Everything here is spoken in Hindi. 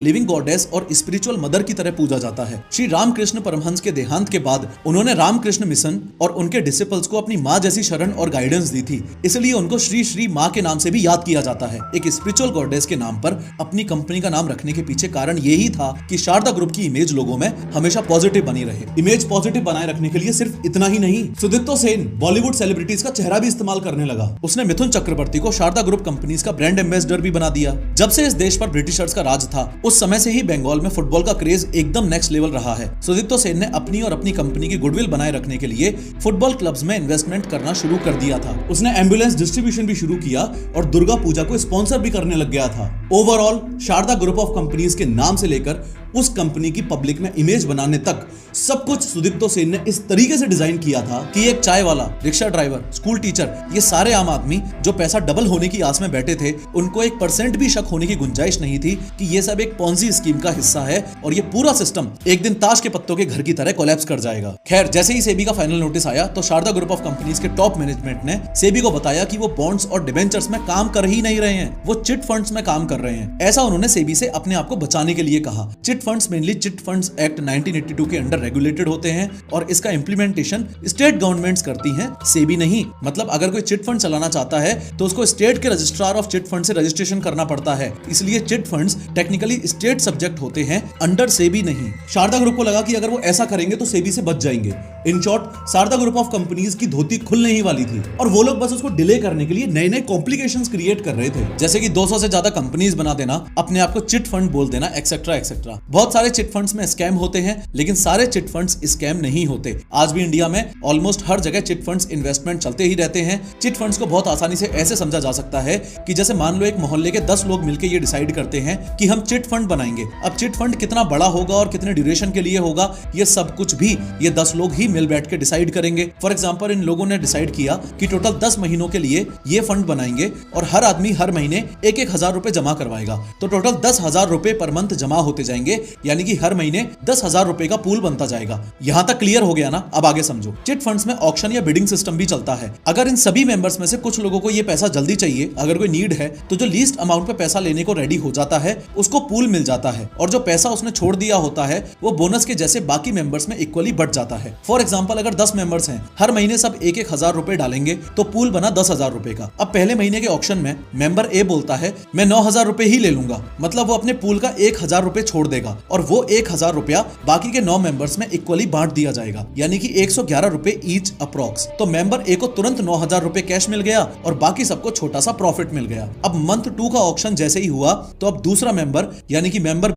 लिविंग गॉडेस और स्पिरिचुअल मदर की तरह पूजा जाता है। श्री रामकृष्ण परमहंस के देहांत के बाद उन्होंने रामकृष्ण मिशन और उनके डिसिपल्स को अपनी माँ जैसी शरण और गाइडेंस दी थी, इसलिए उनको श्री श्री माँ के नाम से भी याद किया जाता है। एक स्पिरिचुअल गॉडेस के नाम पर अपनी कंपनी का नाम रखने के पीछे कारण यही था कि शारदा ग्रुप की इमेज लोगों में हमेशा पॉजिटिव बनी रहे। इमेज पॉजिटिव बनाए रखने के लिए सिर्फ इतना ही नहीं, सुदीप्तो सेन बॉलीवुड सेलिब्रिटीज का चेहरा भी इस्तेमाल करने लगा। उसने मिथुन चक्रवर्ती को शारदा ग्रुप कंपनीज का ब्रांड एम्बेसडर भी बना दिया। जब से इस देश पर ब्रिटिशर्स का राज था, उस समय से ही बंगाल में फुटबॉल का क्रेज एकदम नेक्स्ट लेवल रहा है। सुदीप्तो सेन ने अपनी और अपनी कंपनी की गुडविल बनाए रखने के लिए फुटबॉल क्लब्स में इन्वेस्टमेंट करना शुरू कर दिया था। उसने एम्बुलेंस डिस्ट्रीब्यूशन भी शुरू किया और दुर्गा पूजा को स्पॉन्सर भी करने लग गया था। Overall Sharda group of companies के नाम से लेकर उस कंपनी की पब्लिक में इमेज बनाने तक सब कुछ सुदीप्तो सेन ने इस तरीके से डिजाइन किया था कि एक चाय वाला, रिक्शा ड्राइवर, स्कूल टीचर, ये सारे आम आदमी जो पैसा डबल होने की आस में बैठे थे, उनको 1% भी शक होने की गुंजाइश नहीं थी कि ये सब एक पॉन्जी स्कीम का हिस्सा है और ये पूरा सिस्टम एक दिन ताश के पत्तों के घर की तरह कोलैप्स कर जाएगा। खैर, जैसे ही सेबी का फाइनल नोटिस आया तो शारदा ग्रुप ऑफ कंपनीज के टॉप मैनेजमेंट ने सेबी को बताया कि वो बॉन्ड्स और डिबेंचर्स में काम कर ही नहीं रहे हैं, वो चिट फंड्स में काम कर रहे हैं। ऐसा उन्होंने सेबी से अपने आप को बचाने के लिए कहा। Chit funds mainly chit funds act 1982 के अंडर रेगुलेटेड होते हैं और इसका इंप्लीमेंटेशन स्टेट गवर्नमेंट्स करती हैं, सेबी नहीं। मतलब अगर कोई चिट फंड चलाना चाहता है तो उसको स्टेट के रजिस्ट्रार ऑफ चिट फंड से रजिस्ट्रेशन करना पड़ता है, इसलिए chit funds technically state subject होते हैं, अंडर सेबी नहीं। शारदा ग्रुप को लगा कि अगर वो ऐसा करेंगे तो सेबी से बच जाएंगे। In short, Sharda group of companies की धोती खुलने ही वाली थी और वो लोग बस उसको डिले करने के लिए नए नए कॉम्प्लिकेशंस क्रिएट कर रहे थे, जैसे कि 200 से ज्यादा कंपनीज बना देना, अपने आप को चिट फंड बोल देना, एक्सेट्रा एक्सेट्रा। बहुत सारे चिट फंड्स में स्कैम होते हैं, लेकिन सारे चिट फंड्स स्कैम नहीं होते। आज भी इंडिया में ऑलमोस्ट हर जगह चिट फंड्स इन्वेस्टमेंट चलते ही रहते हैं। चिट फंड्स को बहुत आसानी से ऐसे समझा जा सकता है कि जैसे मान लो एक मोहल्ले के 10 लोग मिलकर ये डिसाइड करते हैं कि हम चिट फंड बनाएंगे। अब चिट फंड कितना बड़ा होगा और कितने ड्यूरेशन के लिए होगा, ये सब कुछ भी ये 10 लोग ही मिल बैठ के डिसाइड करेंगे। फॉर एग्जांपल, इन लोगों ने डिसाइड किया कि टोटल 10 महीनों के लिए ये फंड बनाएंगे और हर आदमी हर महीने 1-1 हजार रुपए जमा करवाएगा, तो टोटल 10,000 रुपए पर मंथ जमा होते जाएंगे, यानी कि हर महीने 10,000 रुपए का पूल बनता जाएगा। यहां तक क्लियर हो गया ना? अब आगे समझो। चिट फंड्स में ऑक्शन या बिडिंग सिस्टम भी चलता है। अगर इन सभी मेंबर्स में से कुछ लोगों को ये पैसा जल्दी चाहिए, अगर कोई नीड है, तो जो लीस्ट अमाउंट पे पैसा लेने को रेडी हो जाता है उसको पूल मिल जाता है और जो पैसा उसने छोड़ दिया होता है वो बोनस के जैसे बाकी मेंबर्स में इक्वली बढ़ जाता है। फॉर एग्जांपल, अगर 10 मेंबर्स हैं, हर महीने सब 1-1 हजार रुपए डालेंगे तो पूल बना 10,000 रुपए का। अब पहले महीने के ऑक्शन में मेंबर ए बोलता है मैं 9,000 रुपए ही ले लूंगा, मतलब वो अपने पूल का 1,000 रुपए छोड़ देगा और वो 1,000 रुपया बाकी के 9 मेंबर्स में इक्वली बांट दिया जाएगा, यानी कि 111 रुपए ईच अप्रॉक्स। तो मेंबर ए को तुरंत 9,000 रुपए कैश मिल गया और बाकी सबको छोटा सा प्रॉफिट मिल गया। अब मंथ 2 का ऑक्शन जैसे ही हुआ तो अब दूसरा मेंबर यानी कि मेंबर